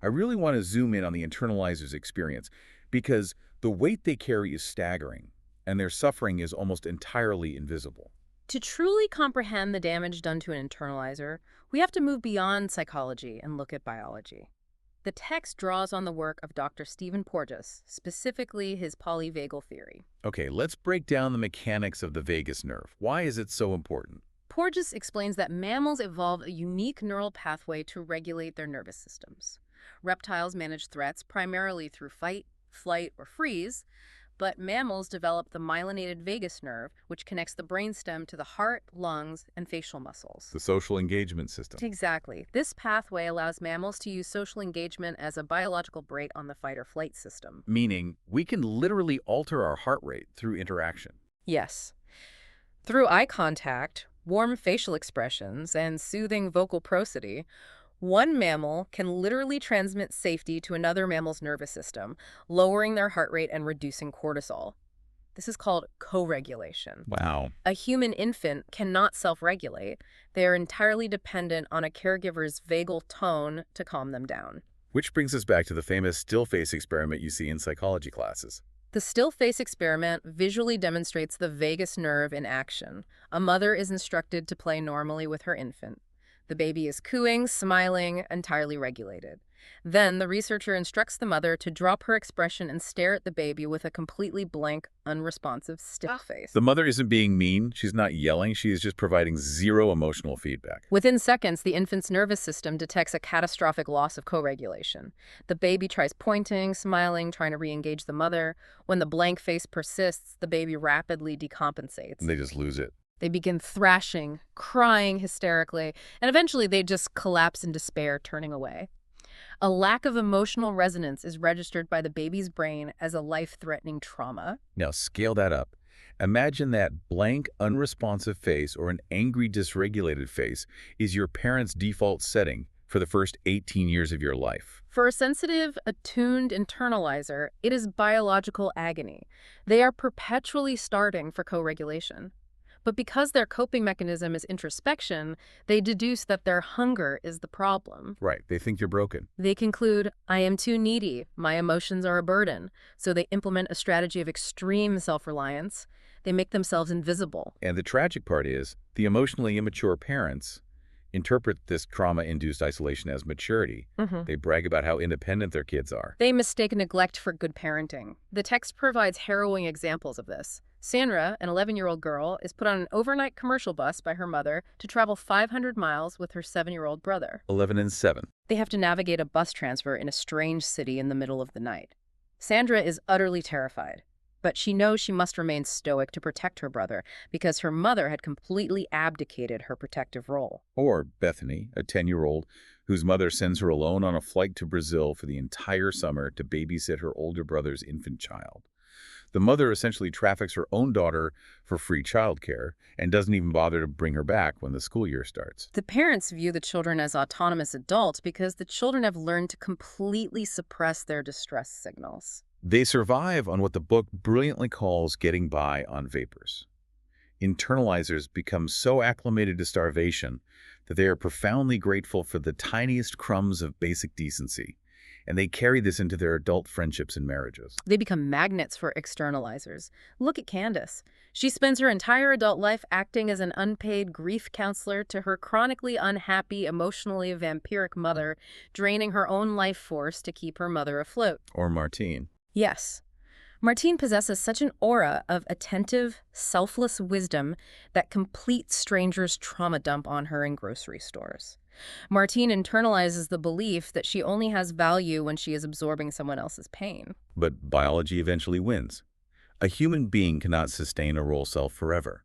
I really want to zoom in on the internalizer's experience because the weight they carry is staggering and their suffering is almost entirely invisible. To truly comprehend the damage done to an internalizer, we have to move beyond psychology and look at biology. The text draws on the work of Dr. Stephen Porges, specifically his polyvagal theory. Okay, let's break down the mechanics of the vagus nerve. Why is it so important? Porges explains that mammals evolved a unique neural pathway to regulate their nervous systems. Reptiles manage threats primarily through fight, flight, or freeze, but mammals develop the myelinated vagus nerve, which connects the brainstem to the heart, lungs, and facial muscles. The social engagement system. Exactly. This pathway allows mammals to use social engagement as a biological brake on the fight-or-flight system. Meaning, we can literally alter our heart rate through interaction. Yes. Through eye contact, warm facial expressions, and soothing vocal prosody, one mammal can literally transmit safety to another mammal's nervous system, lowering their heart rate and reducing cortisol. This is called co-regulation. Wow. A human infant cannot self-regulate. They are entirely dependent on a caregiver's vagal tone to calm them down. Which brings us back to the famous still face experiment you see in psychology classes. The still face experiment visually demonstrates the vagus nerve in action. A mother is instructed to play normally with her infant. The baby is cooing, smiling, entirely regulated. Then the researcher instructs the mother to drop her expression and stare at the baby with a completely blank, unresponsive, still face. The mother isn't being mean. She's not yelling. She is just providing zero emotional feedback. Within seconds, the infant's nervous system detects a catastrophic loss of co-regulation. The baby tries pointing, smiling, trying to re-engage the mother. When the blank face persists, the baby rapidly decompensates. They just lose it. They begin thrashing, crying hysterically, and eventually they just collapse in despair, turning away. A lack of emotional resonance is registered by the baby's brain as a life-threatening trauma. Now scale that up. Imagine that blank, unresponsive face or an angry, dysregulated face is your parent's default setting for the first 18 years of your life. For a sensitive, attuned internalizer, it is biological agony. They are perpetually starting for co-regulation. But because their coping mechanism is introspection, they deduce that their hunger is the problem. Right, they think you're broken. They conclude, I am too needy, my emotions are a burden, so they implement a strategy of extreme self-reliance. They make themselves invisible. And the tragic part is, the emotionally immature parents interpret this trauma-induced isolation as maturity. They brag about how independent their kids are. They mistake neglect for good parenting. The text provides harrowing examples of this. Sandra, an 11-year-old girl, is put on an overnight commercial bus by her mother to travel 500 miles with her 7-year-old brother. 11 and 7. They have to navigate a bus transfer in a strange city in the middle of the night. Sandra is utterly terrified, but she knows she must remain stoic to protect her brother because her mother had completely abdicated her protective role. Or Bethany, a 10-year-old whose mother sends her alone on a flight to Brazil for the entire summer to babysit her older brother's infant child. The mother essentially traffics her own daughter for free childcare and doesn't even bother to bring her back when the school year starts. The parents view the children as autonomous adults because the children have learned to completely suppress their distress signals. They survive on what the book brilliantly calls getting by on vapors. Internalizers become so acclimated to starvation that they are profoundly grateful for the tiniest crumbs of basic decency, and they carry this into their adult friendships and marriages. They become magnets for externalizers. Look at Candace. She spends her entire adult life acting as an unpaid grief counselor to her chronically unhappy, emotionally vampiric mother, draining her own life force to keep her mother afloat. Or Martine. Yes. Martine possesses such an aura of attentive, selfless wisdom that complete strangers trauma dump on her in grocery stores. Martine internalizes the belief that she only has value when she is absorbing someone else's pain. But biology eventually wins. A human being cannot sustain a role self forever.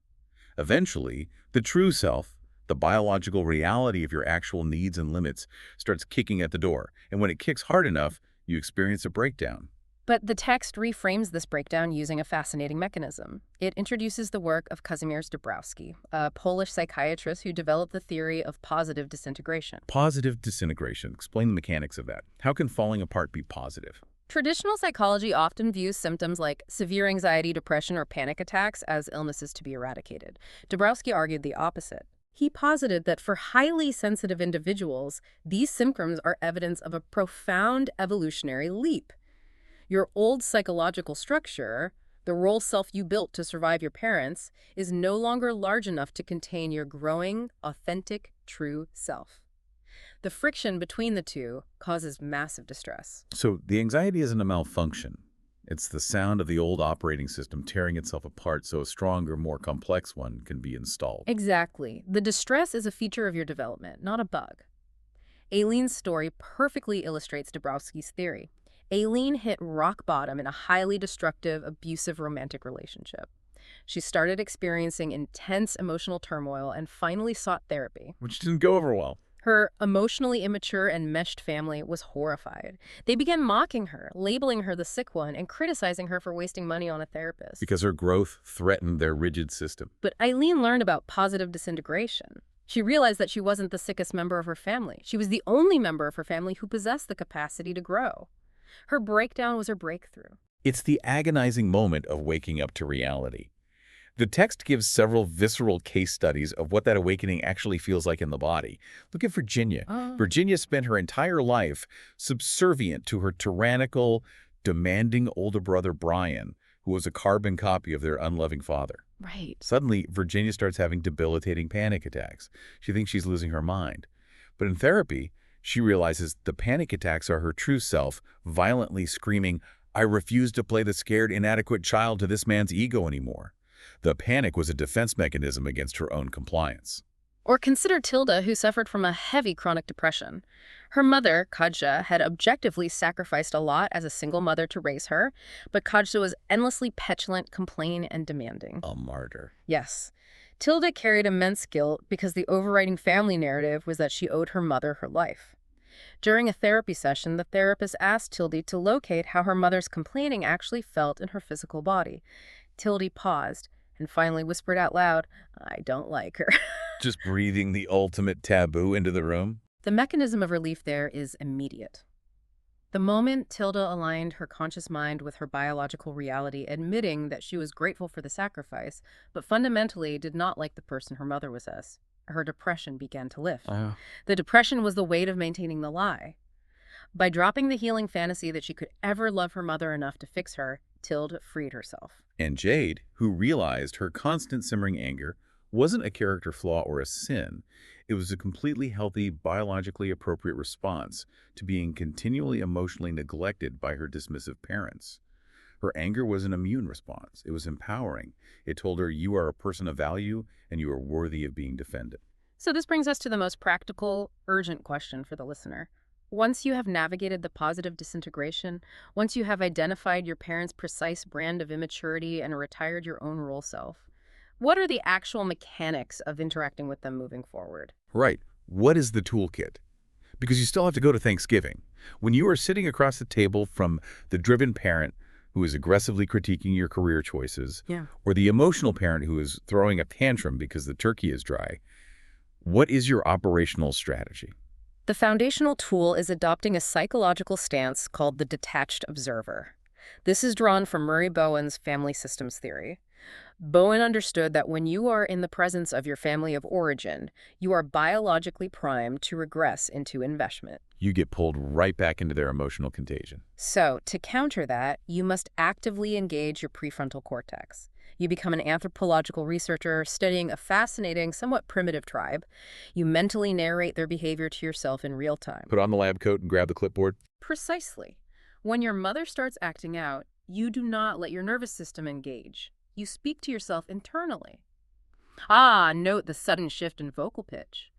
Eventually, the true self, the biological reality of your actual needs and limits, starts kicking at the door. And when it kicks hard enough, you experience a breakdown. But the text reframes this breakdown using a fascinating mechanism. It introduces the work of Kazimierz Dabrowski, a Polish psychiatrist who developed the theory of positive disintegration. Positive disintegration. Explain the mechanics of that. How can falling apart be positive? Traditional psychology often views symptoms like severe anxiety, depression, or panic attacks as illnesses to be eradicated. Dabrowski argued the opposite. He posited that for highly sensitive individuals, these symptoms are evidence of a profound evolutionary leap. Your old psychological structure, the role self you built to survive your parents, is no longer large enough to contain your growing, authentic, true self. The friction between the two causes massive distress. So the anxiety isn't a malfunction. It's the sound of the old operating system tearing itself apart so a stronger, more complex one can be installed. Exactly. The distress is a feature of your development, not a bug. Aileen's story perfectly illustrates Dabrowski's theory. Aileen hit rock bottom in a highly destructive, abusive romantic relationship. She started experiencing intense emotional turmoil and finally sought therapy. Which didn't go over well. Her emotionally immature and meshed family was horrified. They began mocking her, labeling her the sick one, and criticizing her for wasting money on a therapist. Because her growth threatened their rigid system. But Aileen learned about positive disintegration. She realized that she wasn't the sickest member of her family. She was the only member of her family who possessed the capacity to grow. Her breakdown was her breakthrough. It's the agonizing moment of waking up to reality. The text gives several visceral case studies of what that awakening actually feels like in the body. Look at Virginia. Virginia spent her entire life subservient to her tyrannical, demanding older brother Brian, who was a carbon copy of their unloving father. Right. Suddenly, Virginia starts having debilitating panic attacks. She thinks she's losing her mind. But in therapy, she realizes the panic attacks are her true self, violently screaming, "I refuse to play the scared, inadequate child to this man's ego anymore." The panic was a defense mechanism against her own compliance. Or consider Tilda, who suffered from a heavy chronic depression. Her mother, Kadja, had objectively sacrificed a lot as a single mother to raise her, but Kadja was endlessly petulant, complaining, and demanding. A martyr. Yes. Tilda carried immense guilt because the overriding family narrative was that she owed her mother her life. During a therapy session, the therapist asked Tildy to locate how her mother's complaining actually felt in her physical body. Tildy paused and finally whispered out loud, "I don't like her." Just breathing the ultimate taboo into the room? The mechanism of relief there is immediate. The moment Tilda aligned her conscious mind with her biological reality, admitting that she was grateful for the sacrifice, but fundamentally did not like the person her mother was as, her depression began to lift. Oh. The depression was the weight of maintaining the lie. By dropping the healing fantasy that she could ever love her mother enough to fix her, Tilda freed herself. And Jade, who realized her constant simmering anger wasn't a character flaw or a sin, it was a completely healthy, biologically appropriate response to being continually emotionally neglected by her dismissive parents. Her anger was an immune response. It was empowering. It told her, you are a person of value and you are worthy of being defended. So this brings us to the most practical, urgent question for the listener. Once you have navigated the positive disintegration, once you have identified your parents' precise brand of immaturity and retired your own role self, what are the actual mechanics of interacting with them moving forward? Right. What is the toolkit? Because you still have to go to Thanksgiving. When you are sitting across the table from the driven parent who is aggressively critiquing your career choices, Yeah. or the emotional parent who is throwing a tantrum because the turkey is dry, what is your operational strategy? The foundational tool is adopting a psychological stance called the detached observer. This is drawn from Murray Bowen's family systems theory. Bowen understood that when you are in the presence of your family of origin, you are biologically primed to regress into enmeshment. You get pulled right back into their emotional contagion. So, to counter that, you must actively engage your prefrontal cortex. You become an anthropological researcher studying a fascinating, somewhat primitive tribe. You mentally narrate their behavior to yourself in real time. Put on the lab coat and grab the clipboard. Precisely. When your mother starts acting out, you do not let your nervous system engage. You speak to yourself internally. Note the sudden shift in vocal pitch.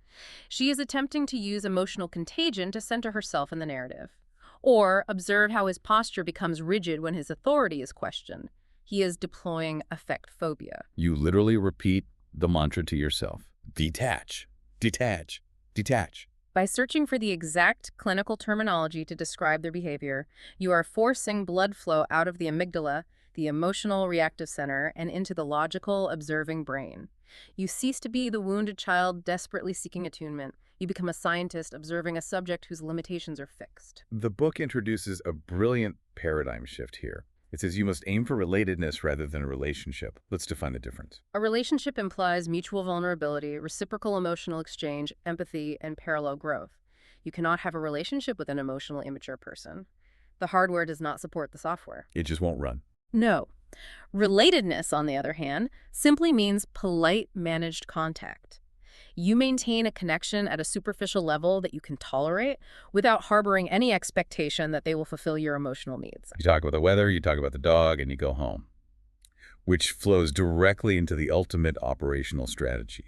She is attempting to use emotional contagion to center herself in the narrative. Or observe how his posture becomes rigid when his authority is questioned. He is deploying affect phobia. You literally repeat the mantra to yourself. Detach, detach, detach. By searching for the exact clinical terminology to describe their behavior, you are forcing blood flow out of the amygdala, the emotional reactive center, and into the logical, observing brain. You cease to be the wounded child desperately seeking attunement. You become a scientist observing a subject whose limitations are fixed. The book introduces a brilliant paradigm shift here. It says you must aim for relatedness rather than a relationship. Let's define the difference. A relationship implies mutual vulnerability, reciprocal emotional exchange, empathy, and parallel growth. You cannot have a relationship with an emotionally immature person. The hardware does not support the software. It just won't run. No. Relatedness, on the other hand, simply means polite, managed contact. You maintain a connection at a superficial level that you can tolerate without harboring any expectation that they will fulfill your emotional needs. You talk about the weather, you talk about the dog, and you go home. Which flows directly into the ultimate operational strategy,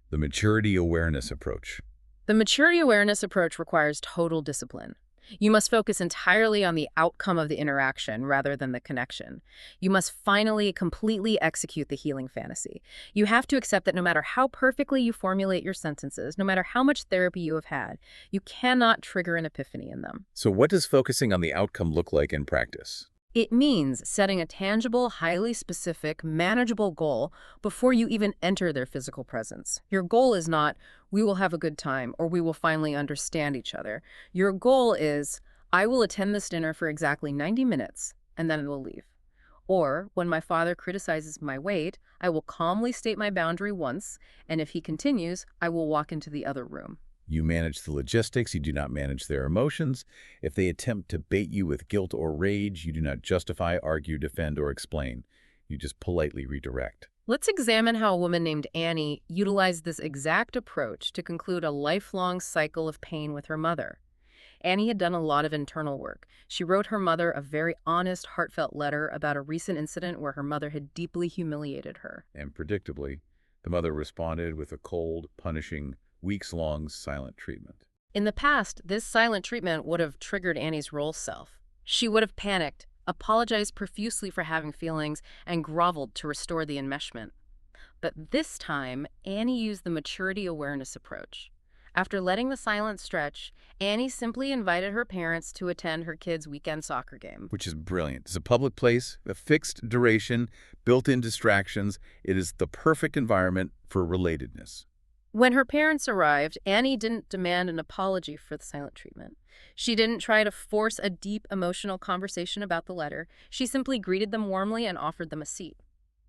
the maturity awareness approach. The maturity awareness approach requires total discipline. You must focus entirely on the outcome of the interaction rather than the connection. You must finally completely execute the healing fantasy. You have to accept that no matter how perfectly you formulate your sentences, no matter how much therapy you have had, you cannot trigger an epiphany in them. So what does focusing on the outcome look like in practice? It means setting a tangible, highly specific, manageable goal before you even enter their physical presence. Your goal is not, we will have a good time, or we will finally understand each other. Your goal is, I will attend this dinner for exactly 90 minutes, and then I will leave. Or, when my father criticizes my weight, I will calmly state my boundary once, and if he continues, I will walk into the other room. You manage the logistics, you do not manage their emotions. If they attempt to bait you with guilt or rage, you do not justify, argue, defend, or explain. You just politely redirect. Let's examine how a woman named Annie utilized this exact approach to conclude a lifelong cycle of pain with her mother. Annie had done a lot of internal work. She wrote her mother a very honest, heartfelt letter about a recent incident where her mother had deeply humiliated her. And predictably, the mother responded with a cold, punishing, weeks-long silent treatment. In the past, this silent treatment would have triggered Annie's role self. She would have panicked, apologized profusely for having feelings, and groveled to restore the enmeshment. But this time, Annie used the maturity awareness approach. After letting the silence stretch, Annie simply invited her parents to attend her kids' weekend soccer game. Which is brilliant. It's a public place, a fixed duration, built-in distractions. It is the perfect environment for relatedness. When her parents arrived, Annie didn't demand an apology for the silent treatment. She didn't try to force a deep emotional conversation about the letter. She simply greeted them warmly and offered them a seat.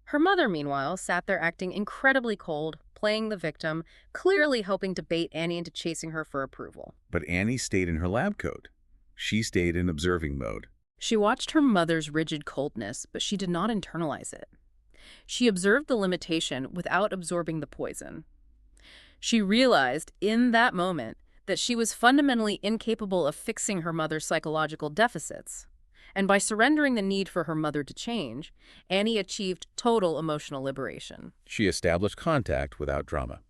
Her mother, meanwhile, sat there acting incredibly cold, playing the victim, clearly hoping to bait Annie into chasing her for approval. But Annie stayed in her lab coat. She stayed in observing mode. She watched her mother's rigid coldness, but she did not internalize it. She observed the limitation without absorbing the poison. She realized in that moment that she was fundamentally incapable of fixing her mother's psychological deficits. And by surrendering the need for her mother to change, Annie achieved total emotional liberation. She established contact without drama.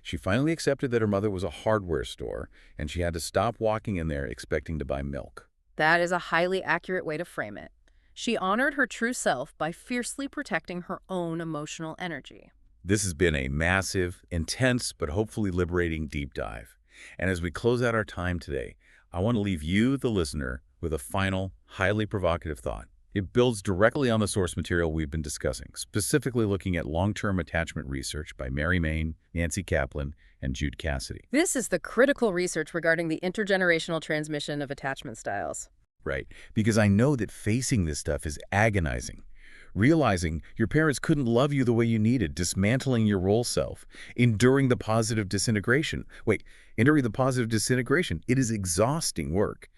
She finally accepted that her mother was a hardware store, and she had to stop walking in there expecting to buy milk. That is a highly accurate way to frame it. She honored her true self by fiercely protecting her own emotional energy. This has been a massive, intense, but hopefully liberating deep dive. And as we close out our time today, I want to leave you, the listener, with a final, highly provocative thought. It builds directly on the source material we've been discussing, specifically looking at long-term attachment research by Mary Main, Nancy Kaplan, and Jude Cassidy. This is the critical research regarding the intergenerational transmission of attachment styles. Right, because I know that facing this stuff is agonizing. Realizing your parents couldn't love you the way you needed, dismantling your role self, enduring the positive disintegration. Wait, enduring the positive disintegration, it is exhausting work.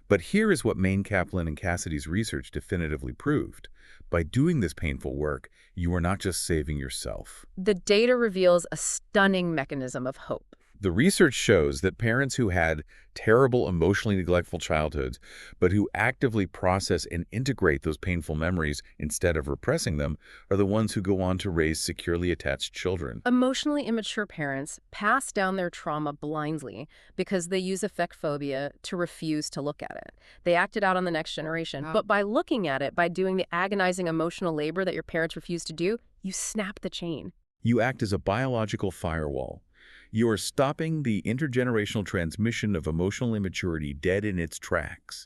But here is what Main, Kaplan, and Cassidy's research definitively proved. By doing this painful work, you are not just saving yourself. The data reveals a stunning mechanism of hope. The research shows that parents who had terrible, emotionally neglectful childhoods, but who actively process and integrate those painful memories instead of repressing them, are the ones who go on to raise securely attached children. Emotionally immature parents pass down their trauma blindly because they use affect phobia to refuse to look at it. They act it out on the next generation. But by looking at it, by doing the agonizing emotional labor that your parents refuse to do, you snap the chain. You act as a biological firewall. You are stopping the intergenerational transmission of emotional immaturity dead in its tracks.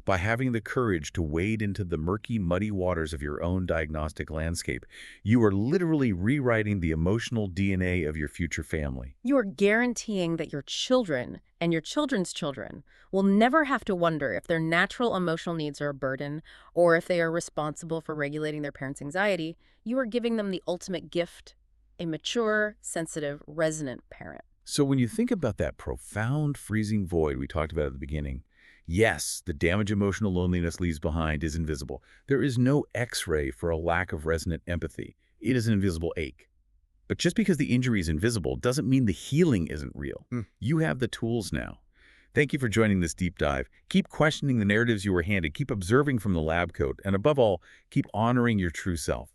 By having the courage to wade into the murky, muddy waters of your own diagnostic landscape, you are literally rewriting the emotional DNA of your future family. You are guaranteeing that your children and your children's children will never have to wonder if their natural emotional needs are a burden or if they are responsible for regulating their parents' anxiety. You are giving them the ultimate gift: a mature, sensitive, resonant parent. So when you think about that profound freezing void we talked about at the beginning, yes, the damage emotional loneliness leaves behind is invisible. There is no X-ray for a lack of resonant empathy. It is an invisible ache. But just because the injury is invisible doesn't mean the healing isn't real. You have the tools now. Thank you for joining this deep dive. Keep questioning the narratives you were handed, keep observing from the lab coat, and above all, keep honoring your true self.